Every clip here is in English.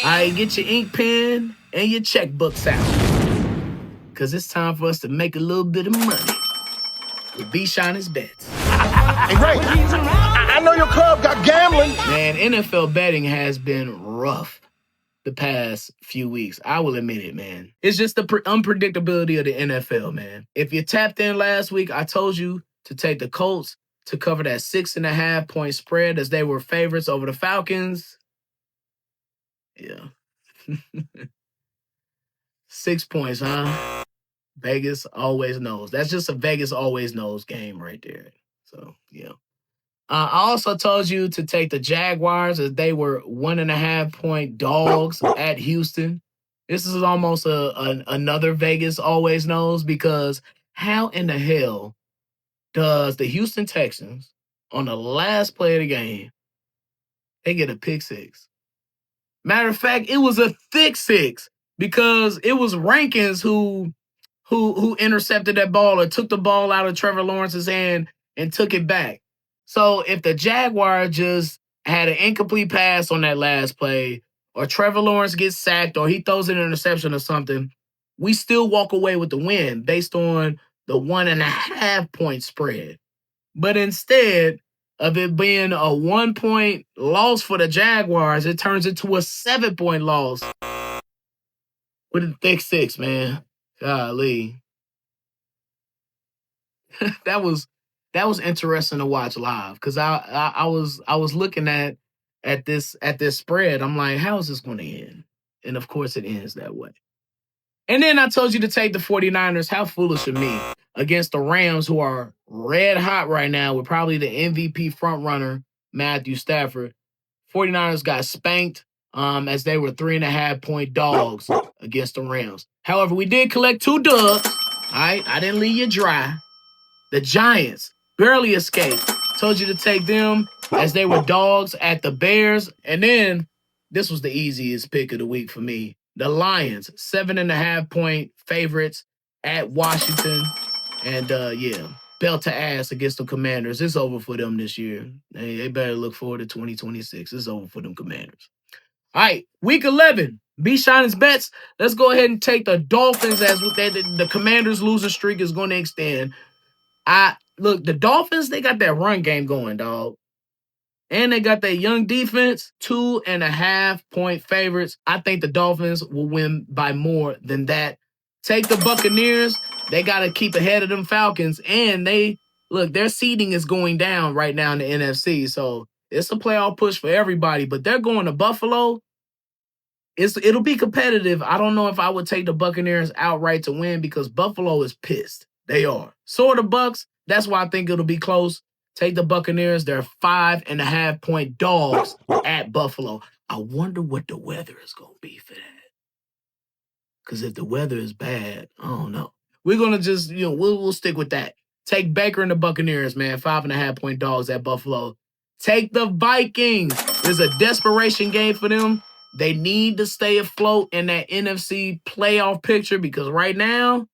right, get your ink pen and your checkbooks out. Because it's time for us to make a little bit of money with Shyn's bets. Hey, Ray, I know your club got gambling. Man, NFL betting has been rough the past few weeks. I will admit it, man. It's just the unpredictability of the NFL, man. If you tapped in last week, I told you to take the Colts to cover that 6.5 point spread as they were favorites over the Falcons. Yeah. 6 points, huh? Vegas always knows. That's just a Vegas always knows game right there. So, yeah. I also told you to take the Jaguars as they were 1.5 point dogs at Houston. This is almost another Vegas always knows, because how in the hell does the Houston Texans on the last play of the game, they get a pick six? Matter of fact, it was a thick six because it was Rankins who intercepted that ball or took the ball out of Trevor Lawrence's hand and took it back. So if the Jaguar just had an incomplete pass on that last play, or Trevor Lawrence gets sacked, or he throws an interception or something, we still walk away with the win based on the 1.5 point spread. But instead of it being a 1 point loss for the Jaguars, it turns into a 7 point loss with a thick six, man. Golly. that was interesting to watch live, because I was looking at this spread. I'm like, how is this going to end? And of course it ends that way. And then I told you to take the 49ers. How foolish of me, against the Rams, who are red hot right now with probably the MVP frontrunner, Matthew Stafford. 49ers got spanked as they were 3.5 point dogs against the Rams. However, we did collect 2 dubs. All right, I didn't leave you dry. The Giants barely escaped. Told you to take them as they were dogs at the Bears. And then this was the easiest pick of the week for me. The Lions, 7.5 point favorites at Washington. And belt to ass against the Commanders. It's over for them this year. They better look forward to 2026. It's over for them Commanders. All right, week 11. Shyn's bets. Let's go ahead and take the Dolphins as the Commanders' losing streak is going to extend. Look, the Dolphins, they got that run game going, dog. And they got that young defense, 2.5 point favorites. I think the Dolphins will win by more than that. Take the Buccaneers. They got to keep ahead of them Falcons. And their seeding is going down right now in the NFC. So it's a playoff push for everybody. But they're going to Buffalo. It'll be competitive. I don't know if I would take the Buccaneers outright to win, because Buffalo is pissed. They are. So are the Bucs. That's why I think it'll be close. Take the Buccaneers. They're 5.5 point dogs at Buffalo. I wonder what the weather is going to be for that. Because if the weather is bad, I don't know. We're going to just, we'll stick with that. Take Baker and the Buccaneers, man. 5.5 point dogs at Buffalo. Take the Vikings. There's a desperation game for them. They need to stay afloat in that NFC playoff picture, because right now,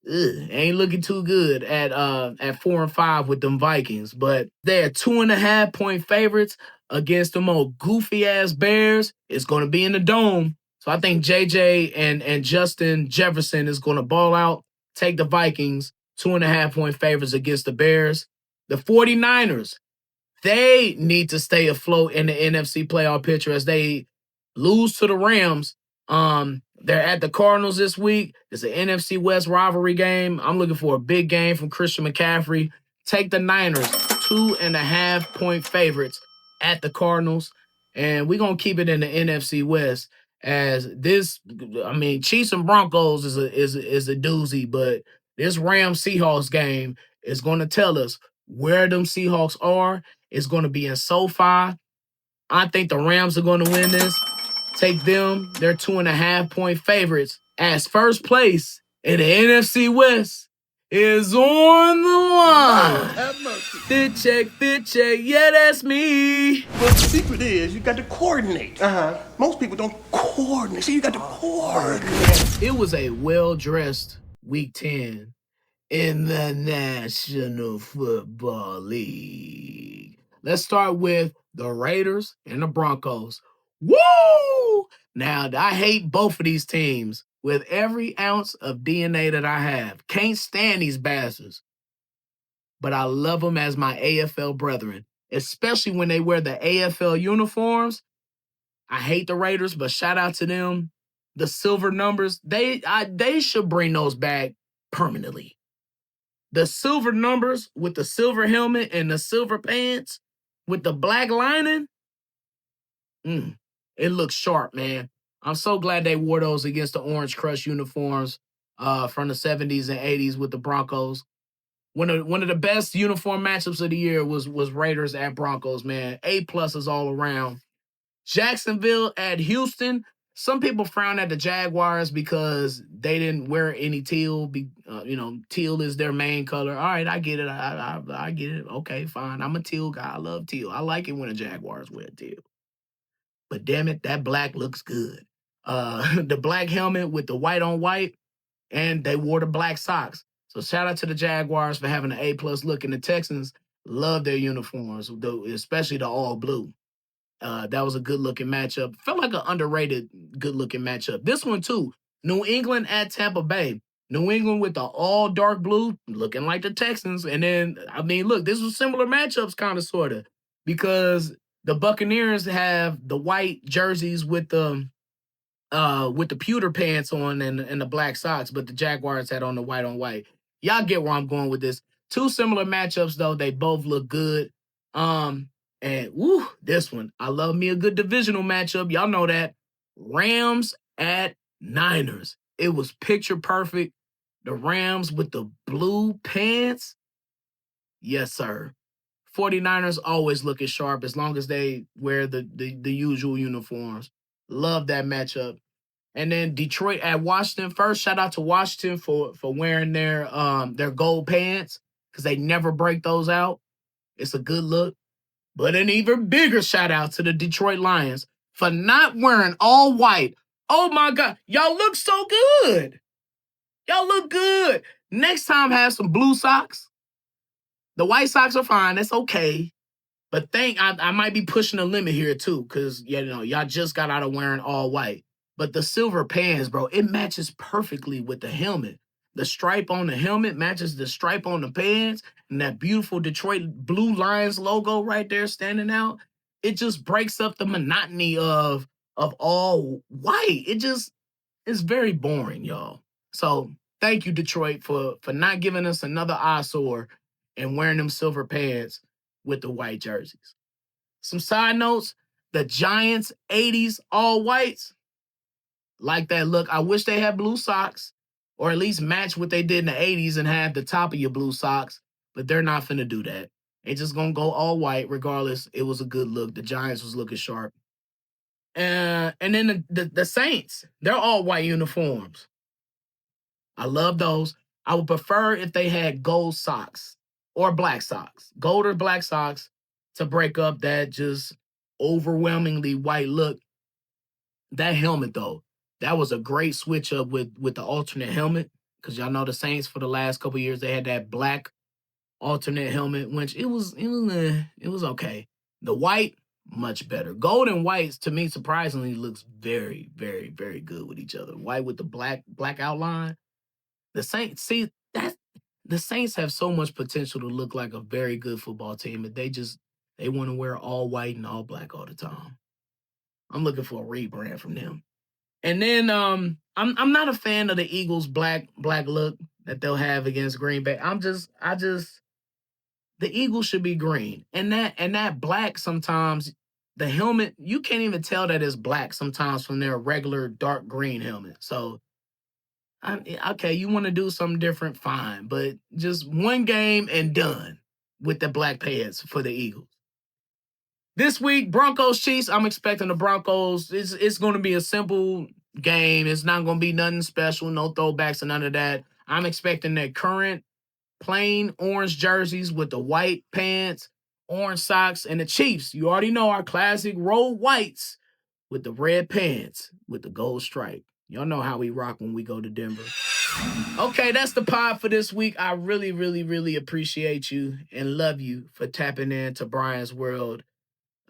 ain't looking too good at 4-5 with them Vikings. But they're 2.5 point favorites against them old goofy ass Bears. It's going to be in the Dome. So I think JJ and Justin Jefferson is going to ball out. Take the Vikings, 2.5 point favorites against the Bears. The 49ers, they need to stay afloat in the NFC playoff picture as they lose to the Rams. They're at the Cardinals this week. It's an NFC West rivalry game. I'm looking for a big game from Christian McCaffrey. Take the Niners, 2.5 point favorites at the Cardinals. And we're going to keep it in the NFC West, as this, Chiefs and Broncos is a doozy, but this Rams-Seahawks game is going to tell us where them Seahawks are. It's going to be in SoFi. I think the Rams are going to win this. Take them. They're 2.5 point favorites, as first place in the NFC West is on the line. Fit check. Yeah, that's me. Well, the secret is you got to coordinate. Most people don't coordinate. So you got to coordinate. It was a well-dressed week 10 in the National Football League. Let's start with the Raiders and the Broncos. Woo! Now, I hate both of these teams with every ounce of DNA that I have. Can't stand these bastards. But I love them as my AFL brethren, especially when they wear the AFL uniforms. I hate the Raiders, but shout out to them. The silver numbers, they should bring those back permanently. The silver numbers with the silver helmet and the silver pants with the black lining, it looks sharp, man. I'm so glad they wore those against the Orange Crush uniforms from the 70s and 80s with the Broncos. One of the best uniform matchups of the year was Raiders at Broncos, man. A pluses all around. Jacksonville at Houston. Some people frown at the Jaguars because they didn't wear any teal. Teal is their main color. All right, I get it. I get it. Okay, fine. I'm a teal guy. I love teal. I like it when the Jaguars wear teal. But damn it, that black looks good. The black helmet with the white on white, and they wore the black socks. So shout out to the Jaguars for having an A+ look, and the Texans love their uniforms, especially the all blue. That was a good-looking matchup. Felt like an underrated good-looking matchup. This one, too. New England at Tampa Bay. New England with the all dark blue, looking like the Texans. And then, look, this was similar matchups, kind of, sort of, because the Buccaneers have the white jerseys with the pewter pants on and the black socks, but the Jaguars had on the white on white. Y'all get where I'm going with this. Two similar matchups, though. They both look good. And this one. I love me a good divisional matchup. Y'all know that. Rams at Niners. It was picture perfect. The Rams with the blue pants. Yes, sir. 49ers always looking sharp as long as they wear the usual uniforms. Love that matchup. And then Detroit at Washington. First, shout out to Washington for wearing their gold pants because they never break those out. It's a good look. But an even bigger shout out to the Detroit Lions for not wearing all white. Oh my God, y'all look so good. Y'all look good. Next time, have some blue socks. The white socks are fine. That's okay. But I might be pushing the limit here too, because y'all just got out of wearing all white. But the silver pants, bro, it matches perfectly with the helmet. The stripe on the helmet matches the stripe on the pants, and that beautiful Detroit Blue Lions logo right there standing out. It just breaks up the monotony of all white. It's very boring, y'all. So thank you, Detroit, for not giving us another eyesore and wearing them silver pants with the white jerseys. Some side notes, the Giants 80s all whites, like that look. I wish they had blue socks or at least match what they did in the 80s and have the top of your blue socks, but they're not finna do that. They just gonna go all white regardless. It was a good look. The Giants was looking sharp. And then the Saints, they're all white uniforms. I love those. I would prefer if they had gold socks or black socks, gold or black socks to break up that just overwhelmingly white look. That helmet, though, that was a great switch up with the alternate helmet because y'all know the Saints for the last couple of years, they had that black alternate helmet, which it was okay. The white, much better. Gold and whites, to me, surprisingly, looks very, very, very good with each other. White with the black outline. The Saints, the Saints have so much potential to look like a very good football team, but they want to wear all white and all black all the time. I'm looking for a rebrand from them. And then I'm not a fan of the Eagles black look that they'll have against Green Bay. The Eagles should be green. And that black sometimes, the helmet, you can't even tell that it's black sometimes from their regular dark green helmet. So okay, you want to do something different, fine. But just one game and done with the black pants for the Eagles. This week, Broncos Chiefs. I'm expecting the Broncos. It's going to be a simple game. It's not going to be nothing special, no throwbacks and none of that. I'm expecting their current plain orange jerseys with the white pants, orange socks, and the Chiefs. You already know our classic roll whites with the red pants with the gold stripe. Y'all know how we rock when we go to Denver. Okay, that's the pod for this week. I really, really, really appreciate you and love you for tapping into Brian's World.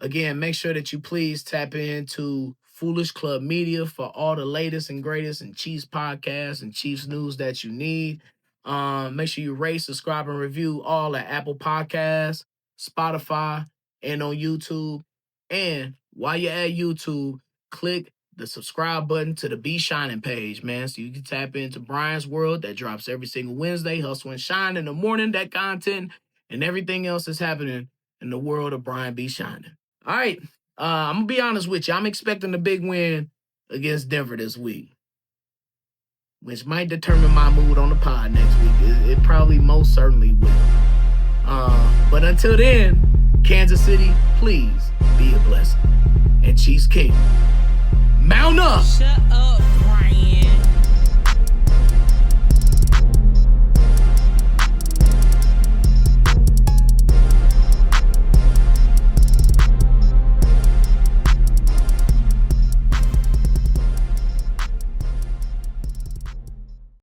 Again, make sure that you please tap into Foolish Club Media for all the latest and greatest in Chiefs podcasts and Chiefs news that you need. Make sure you rate, subscribe, and review all at Apple Podcasts, Spotify, and on YouTube. And while you're at YouTube, click the subscribe button to the Be Shynin page, man, so you can tap into Brian's World that drops every single Wednesday, Hustle and Shine in the morning, that content, and everything else that's happening in the world of Brian B. Shynin. All right, I'm going to be honest with you. I'm expecting a big win against Denver this week, which might determine my mood on the pod next week. It probably most certainly will. But until then, Kansas City, please be a blessing. And Chiefs King, mount up! Shut up.